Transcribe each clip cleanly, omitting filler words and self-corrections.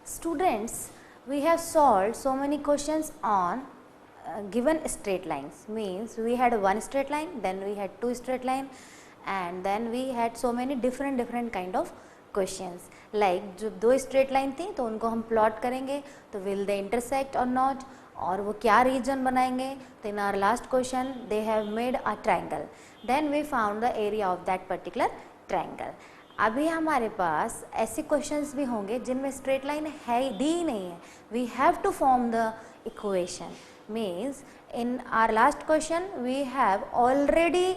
Students, we have solved so many questions on given straight lines. Means we had one straight line, then we had two straight line, and then we had so many different kind of questions. Like जो दो straight line थी तो उनको हम plot करेंगे तो will they intersect or not, और वो क्या region बनाएंगे. तो in our last question they have made a triangle, then we found the area of that particular triangle. अभी हमारे पास ऐसे क्वेश्चंस भी होंगे जिनमें स्ट्रेट लाइन है दी ही नहीं है. We have to form the equation. Means in our last question we have already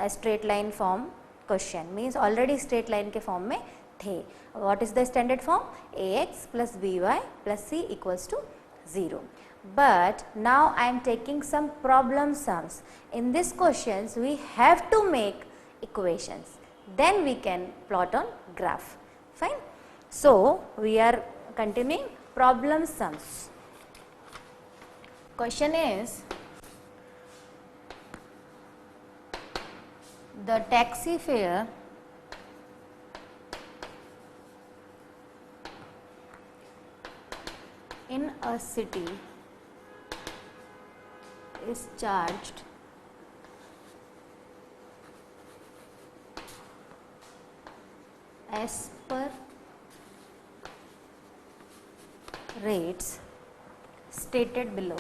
straight line form question. Means already straight line के फॉर्म में थे. What is the standard form? ax plus by plus c equals to 0. But now I am taking some problem sums. In this questions we have to make equations. Then we can plot on graph. Fine. So we are continuing problem sums. Question is, the taxi fare in a city is charged as per rates stated below.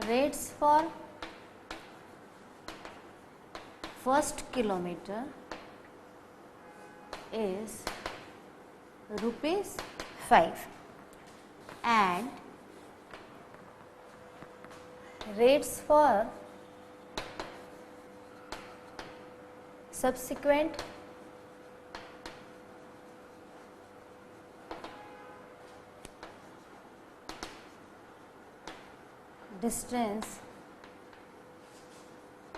Rates for first kilometer is ₹5 and rates for subsequent distance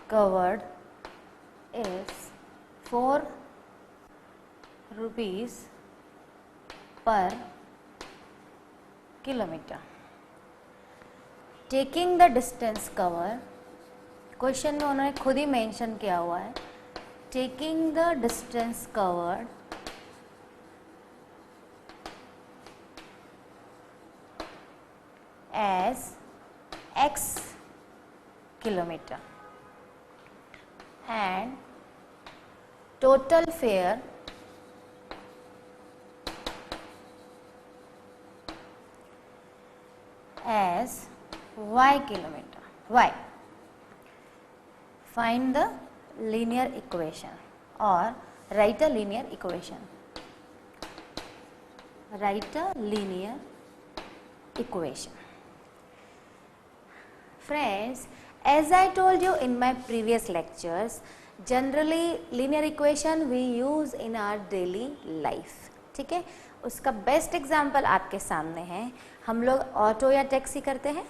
covered is ₹4 per kilometer. Taking the distance cover, question में उन्होंने खुद ही mention किया हुआ है. Taking the distance covered as x kilometer and total fare as y kilometer. Y. Find the linear equation or write a linear equation. Write a linear equation. Friends, as I told you in my previous lectures, generally linear equation we use in our daily life. ठीक है, उसका best example आपके सामने है. हम लोग auto या taxi करते हैं.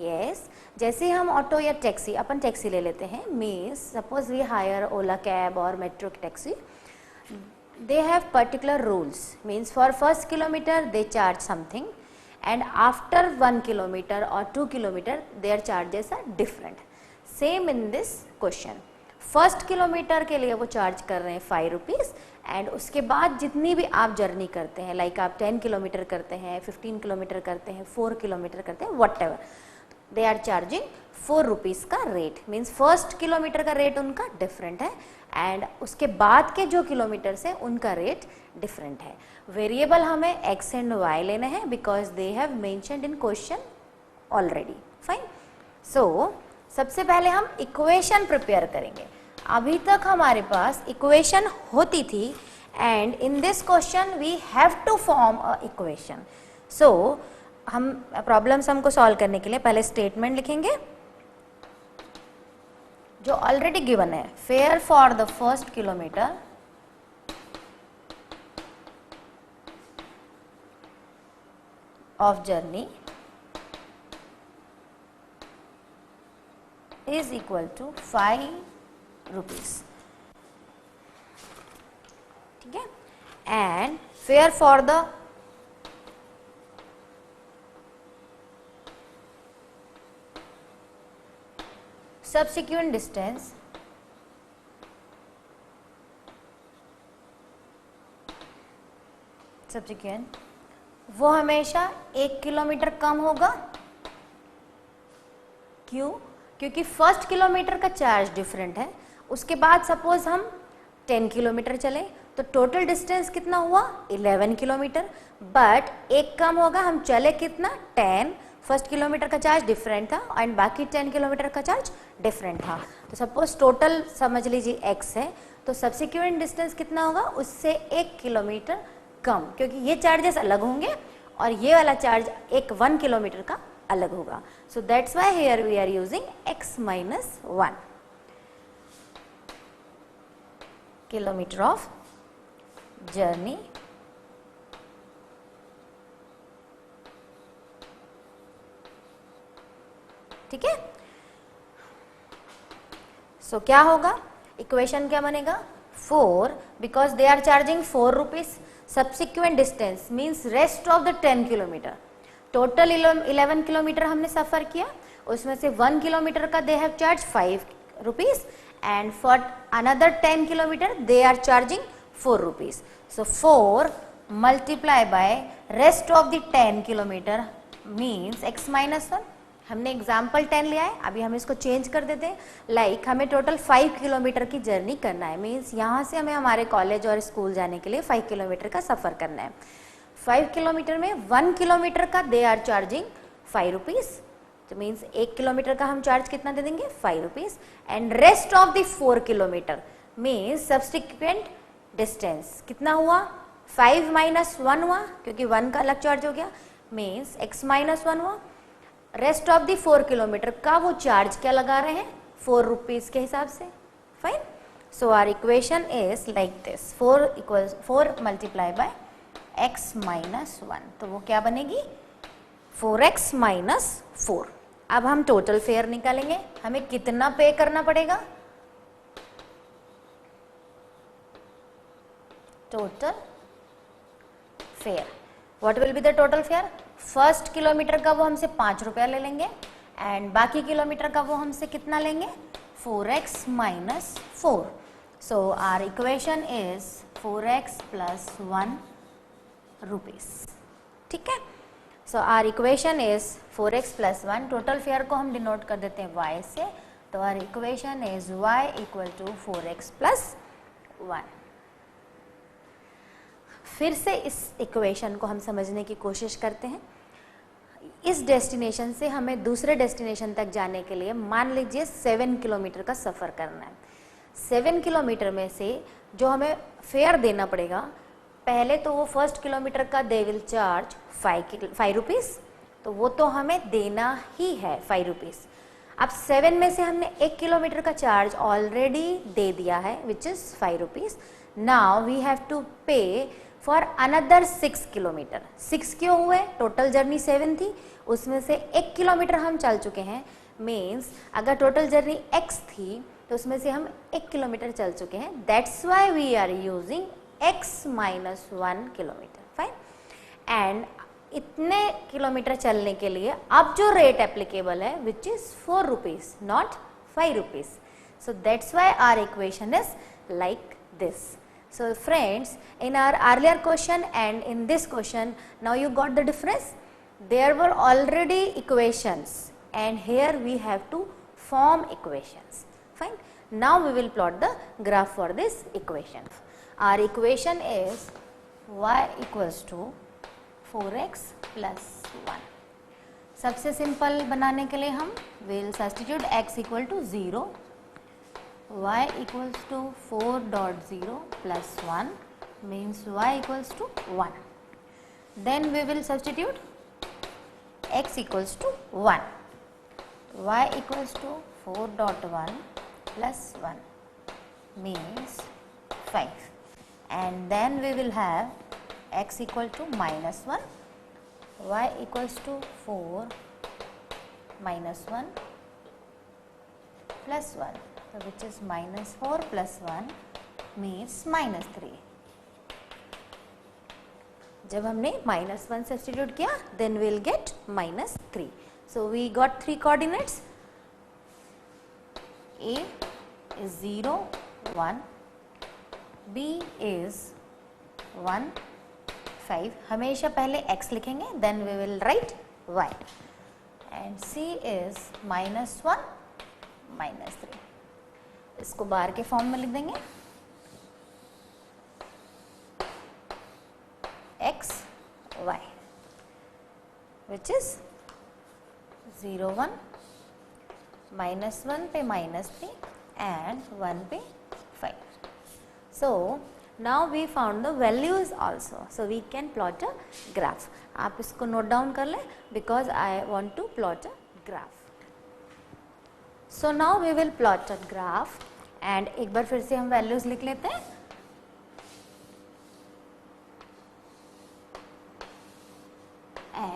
यस, जैसे हम ऑटो या टैक्सी, अपन टैक्सी ले लेते हैं. Means suppose we hire Ola cab और metro taxi. They have particular rules. Means for first kilometre they charge something and after 1 kilometer or 2 kilometer their charges are different. Same in this question. First kilometre के लिए वो charge कर रहे हैं ₹5 and उसके बाद जितनी भी आप जर्नी करते हैं, लाइक आप 10 किलोमीटर करते हैं, 15 किलोमीटर करते हैं, 4 किलोमीटर करते हैं, whatever, they are charging ₹4 का रेट. मीन्स फर्स्ट किलोमीटर का रेट उनका डिफरेंट है एंड उसके बाद के जो किलोमीटर्स हैं उनका रेट डिफरेंट है. वेरिएबल हमें x एंड y लेने हैं because they have mentioned in question already. Fine. So सबसे पहले हम इक्वेशन प्रिपेयर करेंगे. अभी तक हमारे पास इक्वेशन होती थी and in this question we have to form a equation. So हम प्रॉब्लम्स हमको सॉल्व करने के लिए पहले स्टेटमेंट लिखेंगे जो ऑलरेडी गिवन है. Fair for the first kilometre of journey is equal to ₹5. ठीक है. And fair for the subsequent distance वो हमेशा 1 किलोमीटर कम होगा। क्यों? क्योंकि फर्स्ट किलोमीटर का चार्ज डिफरेंट है। उसके बाद सपोज हम 10 किलोमीटर चले तो टोटल डिस्टेंस कितना हुआ 11 किलोमीटर, बट एक कम होगा, हम चले कितना 10, फर्स्ट किलोमीटर का चार्ज डिफरेंट था एंड बाकी 10 किलोमीटर का चार्ज डिफरेंट था। तो सपोज टोटल समझ लीजिए x है, तो सब्सिक्वेंट डिस्टेंस कितना होगा उससे 1 किलोमीटर कम, क्योंकि ये चार्जेस अलग होंगे और ये वाला चार्ज 1 किलोमीटर का अलग होगा। So that's why here we are using x minus 1 kilometre of journey ठीक है। सो क्या होगा, इक्वेशन क्या बनेगा 4 because they are charging 4 rupees, subsequent distance means rest of the 10 kilometre, total 11 kilometre हमने सफर किया, उसमें से 1 किलोमीटर का they have charge 5 rupees and for another 10 kilometre they are charging 4 rupees. So 4 multiply bye rest of the 10 kilometre means x minus 1। हमने example 10 लिया है, अभी हम इसको चेंज कर देते हैं। लाइक हमें टोटल 5 किलोमीटर की जर्नी करना है, मीन्स यहाँ से हमें हमारे कॉलेज और स्कूल जाने के लिए 5 किलोमीटर का सफ़र करना है। 5 किलोमीटर में 1 किलोमीटर का दे आर चार्जिंग 5 रुपीज़, तो मीन्स 1 किलोमीटर का हम चार्ज कितना दे देंगे 5 rupees and rest of the 4 kilometre means subsequent distance कितना हुआ 5 माइनस 1 हुआ, क्योंकि 1 का अलग चार्ज हो गया, मीन्स x माइनस 1 हुआ। रेस्ट ऑफ दी 4 किलोमीटर का वो चार्ज क्या लगा रहे हैं 4 रुपीज के हिसाब से। Fine, so our equation is like this 4 multiply by x minus 1, तो वो क्या बनेगी 4x माइनस 4। अब हम टोटल फेयर निकालेंगे, हमें कितना पे करना पड़ेगा, total fair, what will be the total fair, first kilometre का वो हमसे 5 रुपया ले लेंगे एंड बाकी किलोमीटर का वो हमसे कितना लेंगे 4x minus 4। So our equation is 4x plus 1 rupees, ठीक है। So our equation is 4x plus 1, total fare को हम डिनोट कर देते हैं y से, तो our equation is y equal to 4x plus 1। फिर से इस इक्वेशन को हम समझने की कोशिश करते हैं। इस डेस्टिनेशन से हमें दूसरे डेस्टिनेशन तक जाने के लिए मान लीजिए 7 किलोमीटर का सफ़र करना है। 7 किलोमीटर में से जो हमें फेयर देना पड़ेगा, पहले तो वो फर्स्ट किलोमीटर का दे विल चार्ज 5 रुपीज़, तो वो तो हमें देना ही है 5 रुपीज़। अब 7 में से हमने 1 किलोमीटर का चार्ज ऑलरेडी दे दिया है which is 5 rupees. Now we have to pay for another 6 kilometre. 6 क्यों हुए, टोटल जर्नी 7 थी, उसमें से 1 किलोमीटर हम चल चुके हैं, मीन्स अगर टोटल जर्नी x थी तो उसमें से हम 1 किलोमीटर चल चुके हैं, that's why we are using x minus 1 kilometre. Fine, and इतने किलोमीटर चलने के लिए अब जो रेट एप्लीकेबल है which is 4 rupees not 5 rupees. So that's why our equation is like this. So friends, in our earlier question and in this question, now you got the difference. There were already equations and here we have to form equations. Fine. Now we will plot the graph for this equation. Our equation is y equals to 4x plus 1. सबसे simple बनाने के लिए हम will substitute x equal to 0. y equals to 4.0 plus 1 means y equals to 1. Then we will substitute x equals to 1. y equals to 4.1 plus 1 means 5. And then we will have x equal to minus 1. y equals to 4 minus 1 plus 1. So which is minus 4 plus 1 means minus 3. जब हमने minus 1 substitute किया then we will get minus 3. So we got 3 coordinates. A is 0, 1, B is 1, 5. हमेशा पहले x लिखेंगे, then we will write y, and C is -1, -3. इसको बार के form में लिख देंगे, x, y, which is 0, 1, -1 पे -3 and 1 पे 5. So now we found the values also, so we can plot a graph. आप इसको नोट डाउन कर लें because I want to plot a graph. So now we will plot a graph and एक बार फिर से हम values लिख लेते हैं.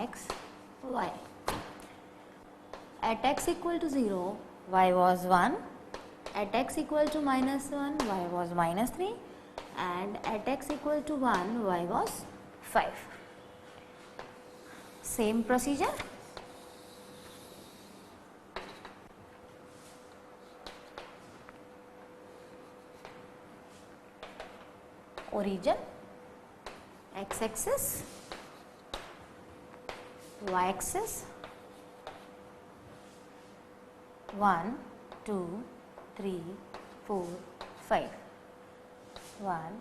X, y. At x equal to 0, y was 1. At x equal to -1, y was -3. And at x equal to 1, y was 5. Same procedure. Origin, x-axis, y-axis, 1, 2, 3, 4, 5. 1,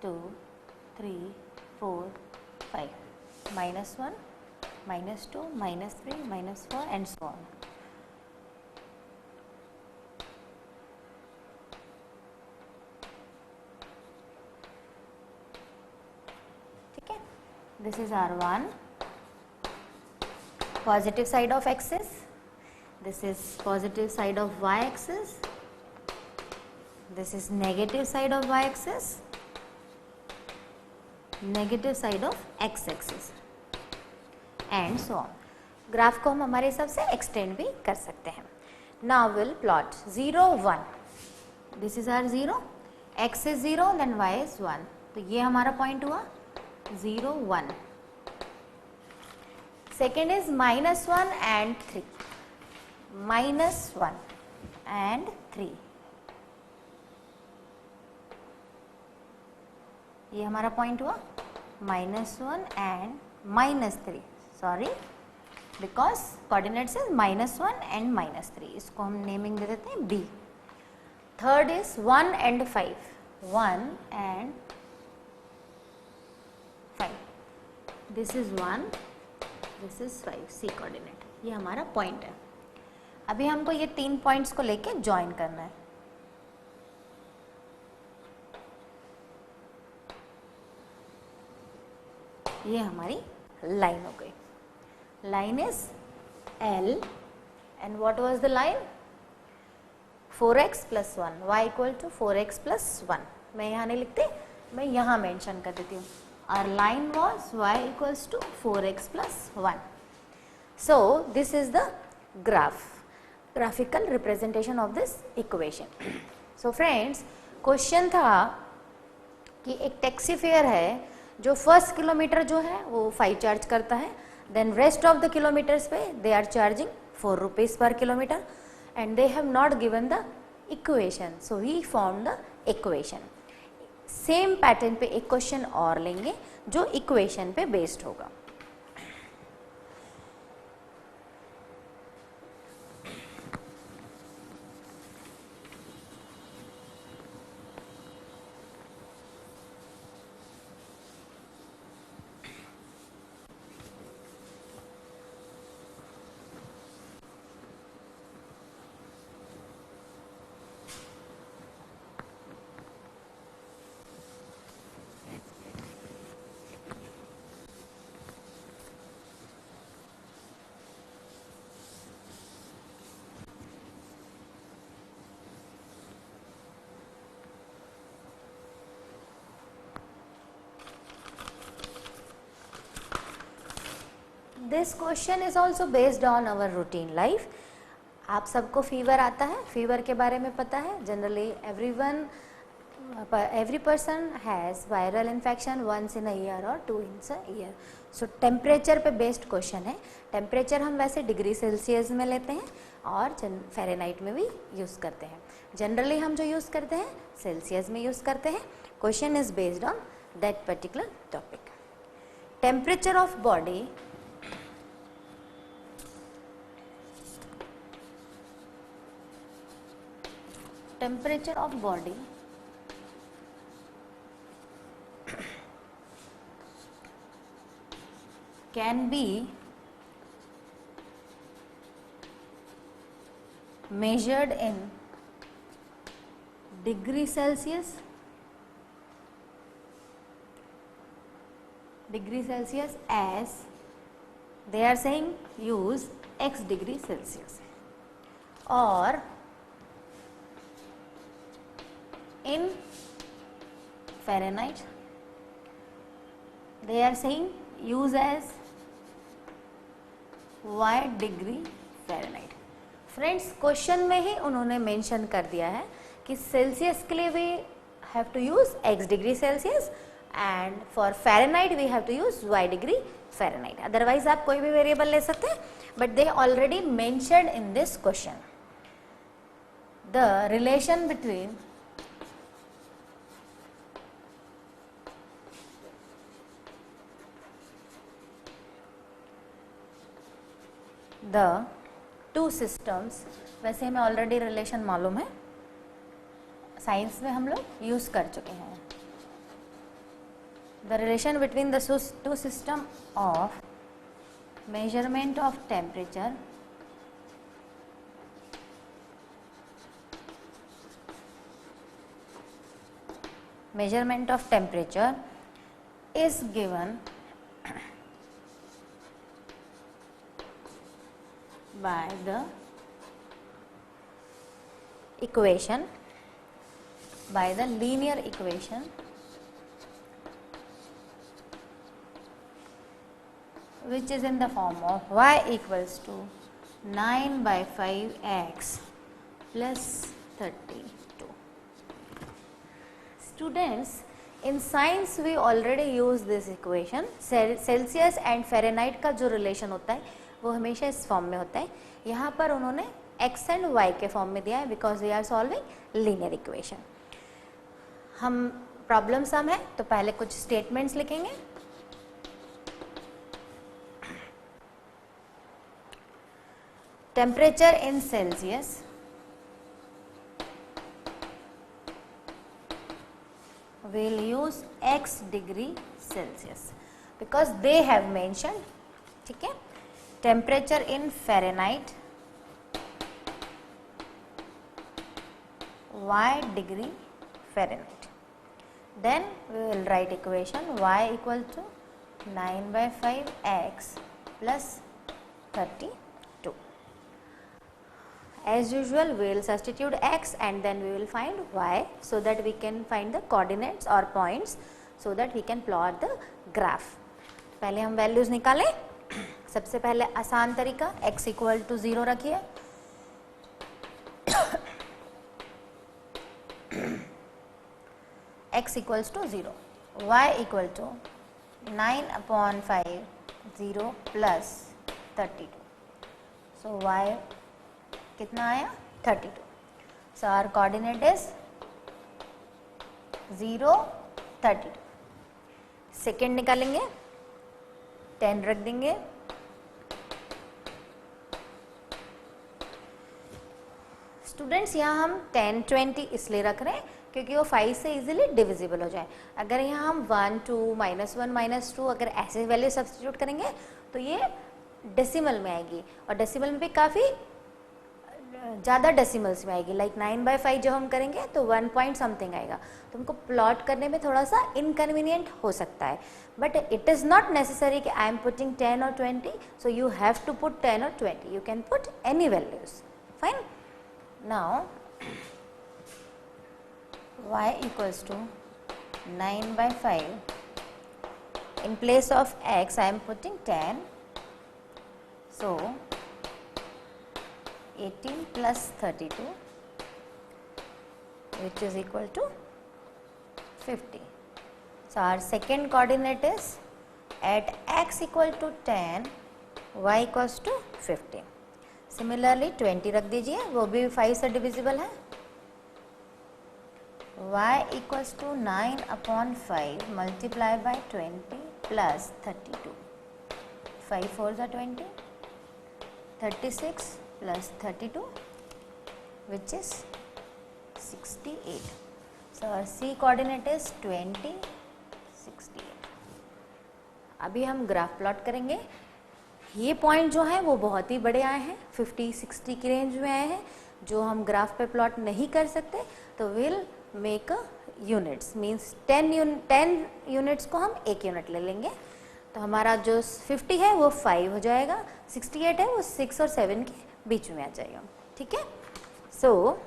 2, 3, 4, 5. -1, -2, -3, -4 and so on. ठीक है, this is R1, positive side of axis. This is positive side of y-axis. This is negative side of y-axis, negative side of x-axis and so on. Graph को हम हमारे हिसाब से extend भी कर सकते हैं. Now we'll plot 0, 1. This is our 0, x is 0, then y is 1. तो ये हमारा पॉइंट हुआ 0, 1. Second is -1 and 3. -1 and 3. ये हमारा पॉइंट हुआ -1 and -3. Sorry, because coordinates is -1 and -3. इसको हम नेमिंग दे देते हैं B. Third is 1 and 5. 1 and 5. This is 1, this is 5. C coordinate. ये हमारा पॉइंट है. अभी हमको ये 3 पॉइंट्स को लेके ज्वाइन करना है. ये हमारी लाइन हो गई. Line is L and what was the line? 4x + 1, y = 4x + 1. मैं यहाँ नहीं लिखती, मैं यहाँ मेंशन कर देती हूँ. Our line was y = 4x + 1. So this is the graphical representation of this equation. So friends, question था कि एक टैक्सी फेयर है जो फर्स्ट किलोमीटर जो है वो 5 चार्ज करता है, then rest of the kilometres पे they are charging 4 rupees per kilometre and they have not given the equation. So we found the equation. Same pattern पे एक क्वेश्चन और लेंगे जो इक्वेशन पे बेस्ड होगा. This question is also based on our routine life. आप सबको fever आता है, फीवर के बारे में पता है. Generally every person has viral infection once in a year or 2 in a year. So temperature पे बेस्ड क्वेश्चन है. टेम्परेचर हम वैसे डिग्री सेल्सियस में लेते हैं और फ़ारेनहाइट में भी यूज़ करते हैं. जनरली हम जो यूज़ करते हैं सेल्सियस में यूज़ करते हैं. Question is based on that particular topic. Temperature of body can be measured in degree Celsius as they are saying use x degree Celsius, or in Fahrenheit they are saying use as y degree Fahrenheit. Friends question में ही उन्होंने mention कर दिया है कि Celsius के लिए we have to use x degree Celsius and for Fahrenheit we have to use y degree Fahrenheit. Otherwise आप कोई भी वेरिएबल ले सकते हैं, but they already mentioned in this question the relation between the two systems. वैसे हमें already relation मालूम है, साइंस में हम लोग यूज कर चुके हैं. The relation between the to system of measurement of temperature is given by the equation, by the linear equation which is in the form of y equals to 9 by 5x plus 32. Students, in science we already use this equation. Celsius and Fahrenheit का जो relation होता है वो हमेशा इस form में होता है. यहाँ पर उन्होंने x एंड y के फॉर्म में दिया है because we are solving linear equation. हम प्रॉब्लम सम है तो पहले कुछ स्टेटमेंट्स लिखेंगे. Temperature in Celsius we'll use x degree Celsius because they have mentioned. ठीक है. Temperature in Fahrenheit y degree Fahrenheit. Then we will write equation y equal to 9 by 5 x plus 32. As usual we will substitute x and then we will find y so that we can find the coordinates or points so that we can plot the graph. पहले हम values निकालें. सबसे पहले आसान तरीका x equal to 0 रखिए. x equals to 0, y equal to 9/5 0 plus 32. So y कितना आया 32. So our coordinate is 0 32. Second निकालेंगे 10 रख देंगे. स्टूडेंट्स यहाँ हम 10 20 इसलिए रख रहे हैं क्योंकि वो 5 से इजीली डिविजिबल हो जाए. अगर यहाँ हम 1 2 -1 -2 अगर ऐसे वैल्यू सब्स्टिट्यूट करेंगे तो ये डेसिमल में आएगी और डेसिमल में भी काफ़ी ज़्यादा डेसिमल्स में आएगी. लाइक 9/5 जब हम करेंगे तो 1 पॉइंट समथिंग आएगा तो हमको प्लॉट करने में थोड़ा सा इनकन्वीनियंट हो सकता है. But it is not necessary कि आई एम पुटिंग 10 और 20. So you have to put 10 और 20. You can put any values. Fine. Now y equals to 9/5. In place of x I am putting 10. So 18 plus 32 which is equal to 50. So our second coordinate is at x equal to 10 y equals to 50. Similarly 20 रख दीजिए, वो भी 5 से divisible है. y equals to 9/5 multiplied by 20 plus 32. 5 4s are 20, 36 plus 32, which is 68. So our C coordinate is 20, 68. अभी हम graph plot करेंगे। ये पॉइंट जो है वो बहुत ही बड़े आए हैं, 50-60 की रेंज में आए हैं, जो हम ग्राफ पे प्लॉट नहीं कर सकते, तो will make a units, means 10 units को हम 1 यूनिट ले लेंगे। तो हमारा जो 50 है वो 5 हो जाएगा, 68 है वो 6 और 7 के बीच में आ जाएगा। ठीक है, सो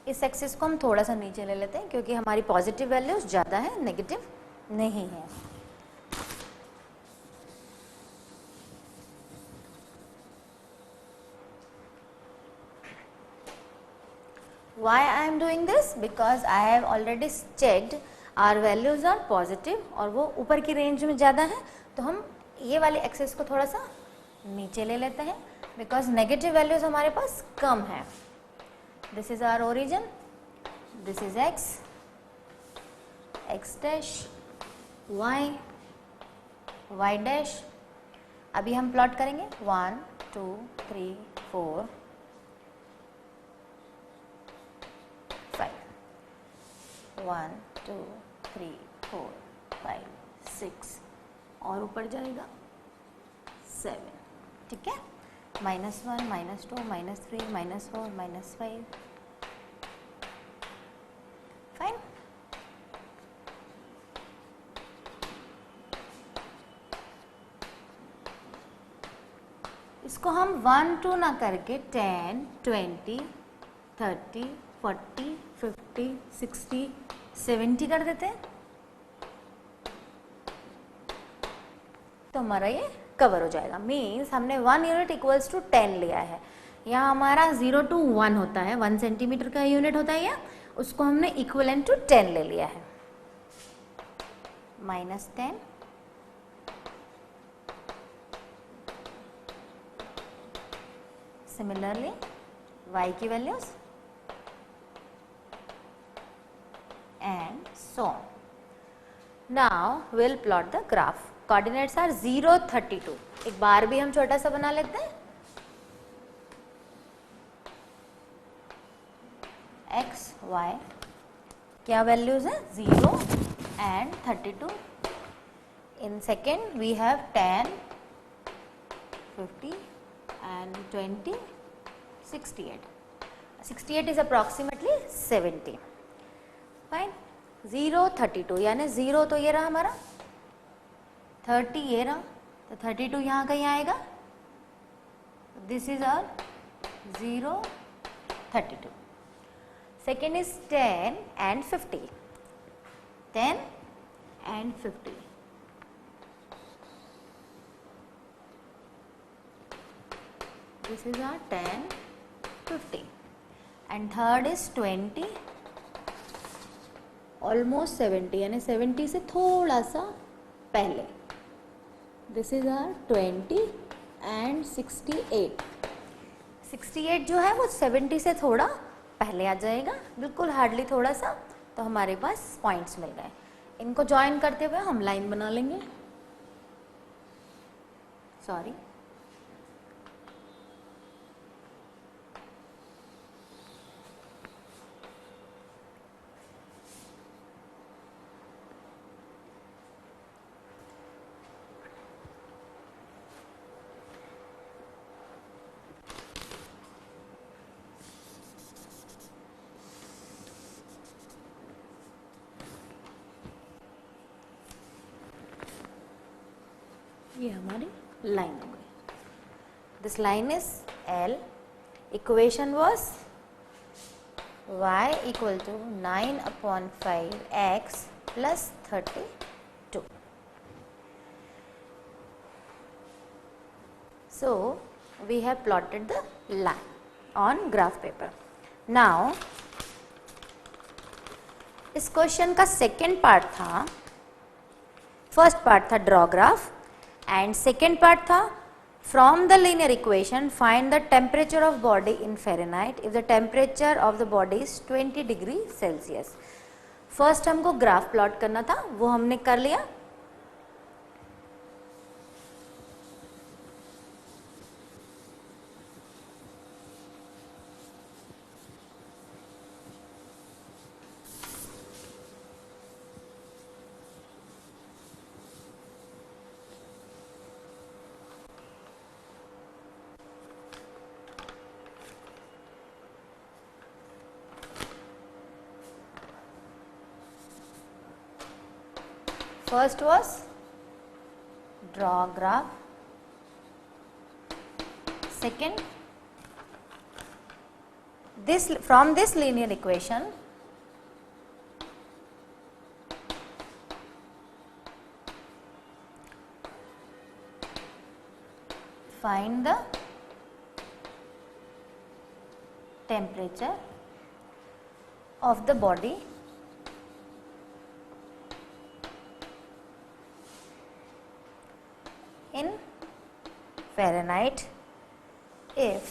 इस एक्सिस को हम थोड़ा सा नीचे ले लेते हैं क्योंकि हमारी पॉजिटिव वैल्यूज ज़्यादा है, नेगेटिव नहीं है। Why I am doing this? Because I have already checked our values are positive और वो ऊपर की रेंज में ज़्यादा है, तो हम ये वाली एक्सिस को थोड़ा सा नीचे ले लेते हैं बिकॉज नेगेटिव वैल्यूज हमारे पास कम है। This is our origin, this is x, x dash, y, y dash। अभी हम प्लॉट करेंगे 1 2 3 4 5, 1 2 3 4 5 6 और ऊपर जाएगा 7। ठीक है, -1 -2 -3 -4 -5, फाइन। इसको हम 1 2 ना करके 10 20 30 40 50 60 70 कर देते हैं, तो हमारा ये कवर हो जाएगा। मीन्स हमने 1 यूनिट इक्वल्स टू 10 लिया है। यहाँ हमारा 0 to 1 होता है, 1 सेंटीमीटर का यूनिट होता है, या उसको हमने इक्वलेंट टू 10 ले लिया है। -10 सिमिलरली y की values and so on. Now we'll plot the graph. Coordinates are 0 32। एक बार भी हम छोटा सा बना लेते हैं। x y क्या वैल्यूज है 0 and 32। In second we have 10 50 and 20 68। 68 is approximately 70। Fine, 0 32 यानी 0 तो ये रहा हमारा, 30 ये रहा, तो 32 यहाँ कहीं आएगा। This is our 0 32। Second is 10 and 50, 10 and 50। This is our 10 50 and third is 20 almost 70 यानी 70 से थोड़ा सा पहले। This is our 20 and 68। 68 जो है वो 70 से थोड़ा पहले आ जाएगा, बिल्कुल हार्डली थोड़ा सा, तो हमारे पास पॉइंट्स मिल गए। इनको ज्वाइन करते हुए हम लाइन बना लेंगे। सॉरी, ये हमारी लाइन हो गई। This line is L। Equation was y equal to 9/5 x plus 32। So we have plotted the line on graph paper. Now इस क्वेश्चन का सेकेंड पार्ट था फर्स्ट पार्ट था draw graph and second part था from the linear equation find the temperature of body in Fahrenheit if the temperature of the body is 20 degree Celsius. First हमको graph plot करना था, वो हमने कर लिया। First was draw graph, second from this linear equation find the temperature of the body in Fahrenheit if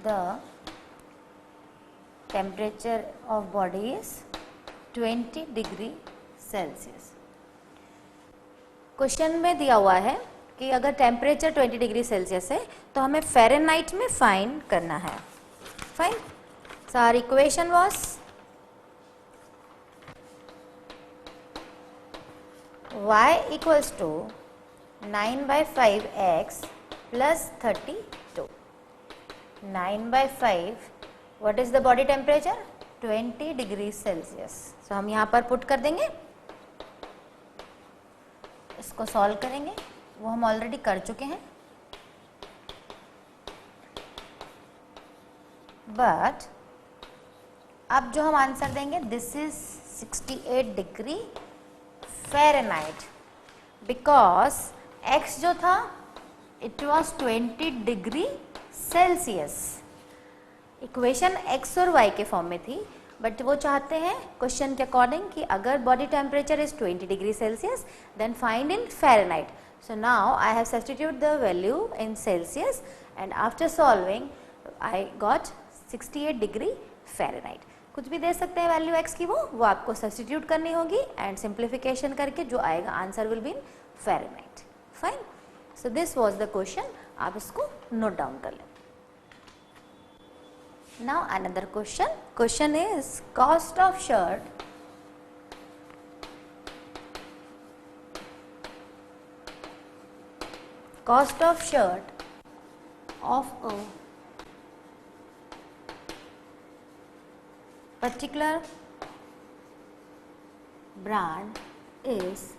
the temperature of body is 20 degree Celsius. Question में दिया हुआ है कि अगर टेम्परेचर 20 डिग्री सेल्सियस है तो हमें फ़ारेनहाइट में फाइंड करना है। Fine, so our equation was y equals to 9/5x plus 32. 9/5 what is the body temperature? 20 degree Celsius. So हम यहाँ पर पुट कर देंगे, इसको सॉल्व करेंगे, वो हम ऑलरेडी कर चुके हैं। बट अब जो हम आंसर देंगे this is 68 degree Fahrenheit because x जो था it was 20 degree Celsius. Equation x और y के फॉर्म में थी बट वो चाहते हैं क्वेश्चन के अकॉर्डिंग कि अगर body temperature is 20 degree Celsius then find in Fahrenheit. So now I have substituted the value in Celsius and after solving I got 68 degree Fahrenheit। कुछ भी दे सकते हैं वैल्यू x की, वो आपको सब्सटीट्यूट करनी होगी एंड सिंप्लीफिकेशन करके जो आएगा answer will be in Fahrenheit. Fine, so this was the question, आप इसको नोट डाउन कर लें। Now another question is cost of shirt of a particular brand is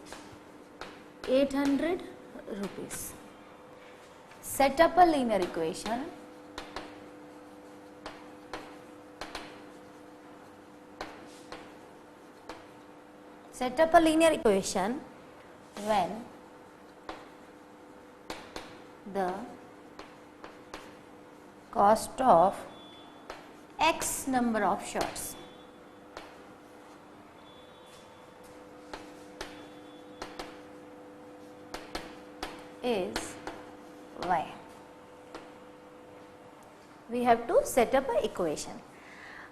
800 rupees. Set up a linear equation when the cost of x number of shirts is y. We have to set up a equation.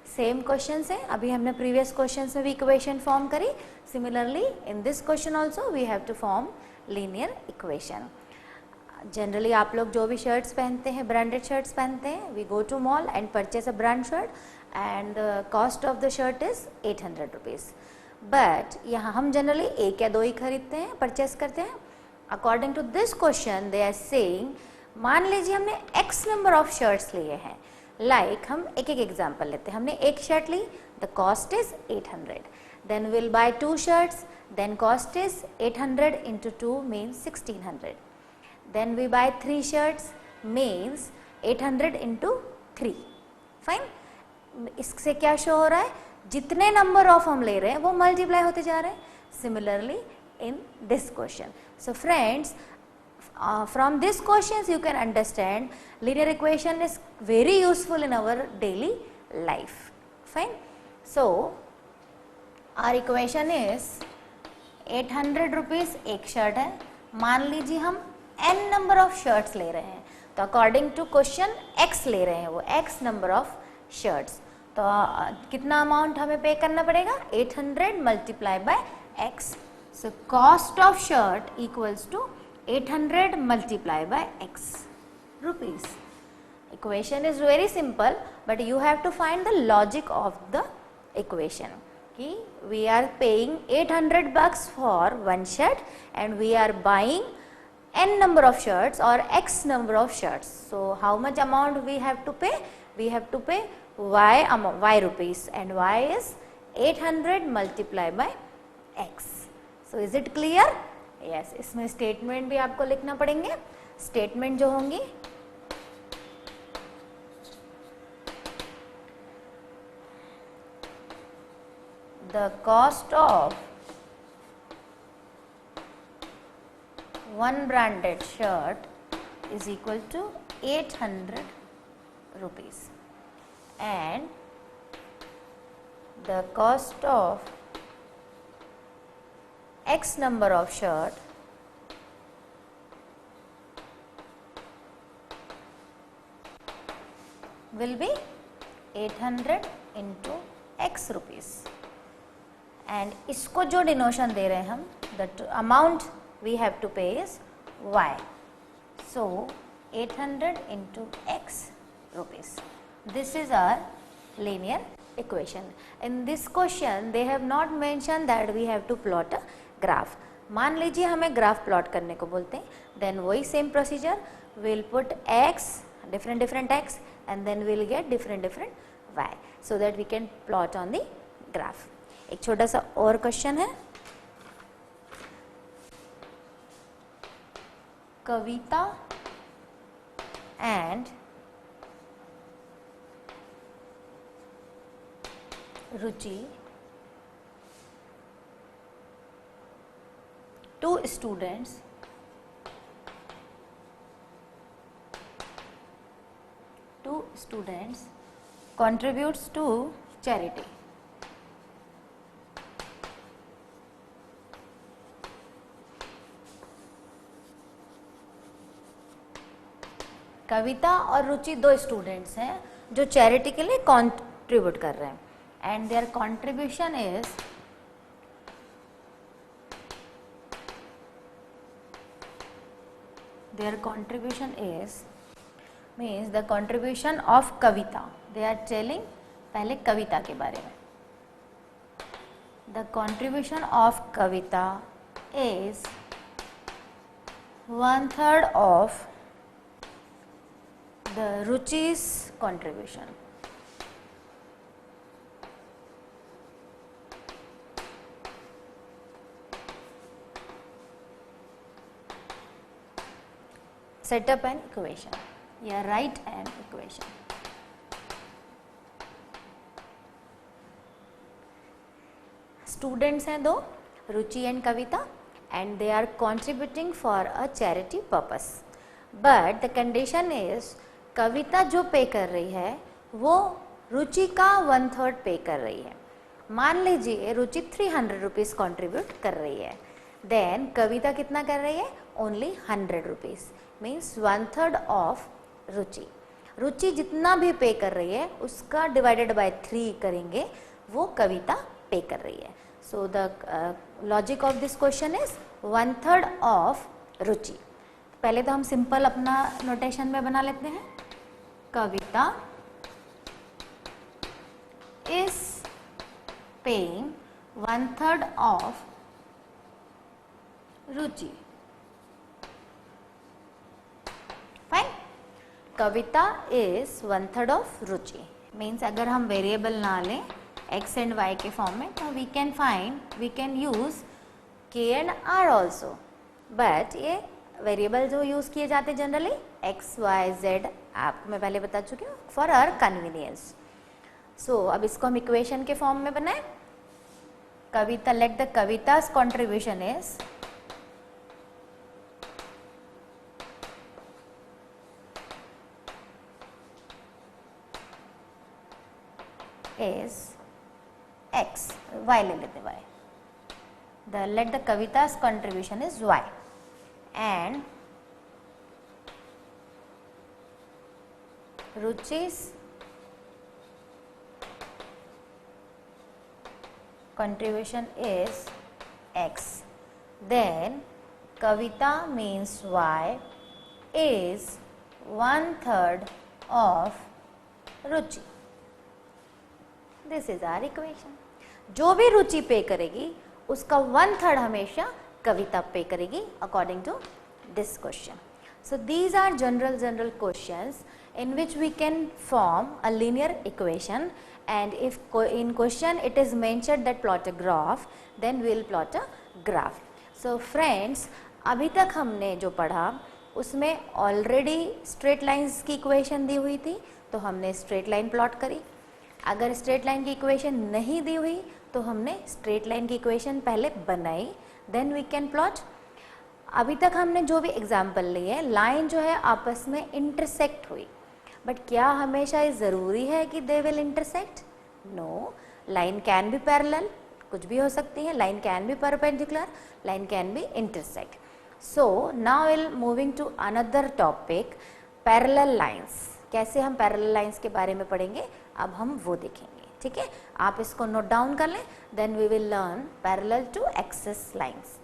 Same question है, अभी हमने previous question में भी equation form करी। Similarly in this question also we have to form linear equation. Generally आप लोग जो भी शर्ट्स पहनते हैं, ब्रांडेड शर्ट्स पहनते हैं, we go to mall and purchase a brand shirt and the cost of the shirt is 800 rupees. But यहाँ हम जनरली एक या दो ही खरीदते हैं, परचेस करते हैं। According to this question they are saying, मान लीजिए हमने x नंबर ऑफ शर्ट्स लिए हैं, लाइक हम एक एक एग्जाम्पल लेते हैं। हमने एक शर्ट ली, the cost is 800, then will buy 2 shirts, then cost is 800 into 2 means 1600, then we buy 3 shirts means 800 into 3। Fine, इससे क्या शो हो रहा है, जितने नंबर ऑफ हम ले रहे हैं वो मल्टीप्लाई होते जा रहे हैं। Similarly in this question, so friends from this questions you can understand linear equation is very useful in our daily life. Fine, so our equation is 800 rupees एक शर्ट है, मान लीजिए हम n नंबर ऑफ शर्ट्स ले रहे हैं, तो according to question x ले रहे हैं, वो x नंबर ऑफ शर्ट्स, तो कितना अमाउंट हमें पे करना पड़ेगा, 800 multiply by x. So cost of shirt equals to 800 multiply by x rupees. Equation is very simple, but you have to find the logic of the equation. कि we are paying 800 bucks for one shirt and we are buying n number of shirts or x number of shirts. So how much amount we have to pay? We have to pay y rupees, and y is 800 multiplied by x. So is it clear? Yes. इसमें statement भी आपको लिखना पड़ेंगे. Statement जो होंगी, the cost of one branded shirt is equal to 800 rupees, and the cost of x number of shirt will be 800 into x rupees. And इसको जो denotation दे रहे हैं हम, the amount we have to pay is y. So 800 into x rupees. This is our linear equation. In this question they have not mentioned that we have to plot a graph. मान लीजिए हमें graph plot करने को बोलते हैं, then वही same procedure, will put x, different x, and then we'll get different y, so that we can plot on the graph. एक छोटा सा और क्वेश्चन है, Kavita and Ruchi, two students contributes to charity. Kavita और रुचि दो स्टूडेंट्स हैं जो चैरिटी के लिए कंट्रीब्यूट कर रहे हैं, and their contribution is means the contribution of Kavita, they are telling पहले कविता के बारे में. The contribution of Kavita is 1/3 of the Ruchi's contribution. Set up an equation. Yeah, write an equation. Students हैं दो, Ruchi and Kavita, and they are contributing for a charity purpose. But the condition is कविता जो पे कर रही है वो रुचि का 1/3 पे कर रही है. मान लीजिए रुचि 300 रुपीज़ कॉन्ट्रीब्यूट कर रही है, देन कविता कितना कर रही है, ओनली 100 रुपीज़, मीन्स 1/3 ऑफ रुचि. रुचि जितना भी पे कर रही है उसका डिवाइडेड बाय 3 करेंगे, वो कविता पे कर रही है. So the logic of this question is 1/3 of Ruchi. पहले तो हम सिंपल अपना नोटेशन में बना लेते हैं, Kavita is paying 1/3 of Ruchi. Fine, Kavita is 1/3 of Ruchi means अगर हम वेरिएबल ना लें x एंड y के फॉर्म में, तो we can use k and r also. But ये वेरिएबल जो यूज़ किए जाते हैं जनरली x, y, z, आपको मैं पहले बता चुकी हूँ, फॉर आवर कन्वीनियंस. सो अब इसको हम इक्वेशन के फॉर्म में बनाए. Kavita, let the Kavita's contribution is x, y ले लेते y. let the Kavita's contribution is y, and Ruchi's contribution is x. Then Kavita means y is 1/3 of Ruchi. This is our equation. जो भी रुचि पे करेगी उसका 1/3 हमेशा कविता पे करेगी according to this question. So these are general questions in which we can form a linear equation, and if in question it is mentioned that plot a graph, then we will plot a graph. So friends, अभी तक हमने जो पढ़ा उसमें already straight lines की equation दी हुई थी, तो हमने स्ट्रेट लाइन प्लॉट करी. अगर स्ट्रेट लाइन की इक्वेशन नहीं दी हुई तो हमने स्ट्रेट लाइन की इक्वेशन पहले बनाई, देन वी कैन प्लॉट. अभी तक हमने जो भी एग्जाम्पल लिए, लाइन जो है आपस में इंटरसेक्ट हुई, बट क्या हमेशा ये ज़रूरी है कि they will intersect? No, line can be parallel, कुछ भी हो सकती है. Line can be perpendicular, line can be intersect. So now will moving to another topic, parallel lines. कैसे हम पैरेलल लाइंस के बारे में पढ़ेंगे, अब हम वो देखेंगे. ठीक है, आप इसको नोट डाउन कर लें. Then we will learn parallel to axis lines.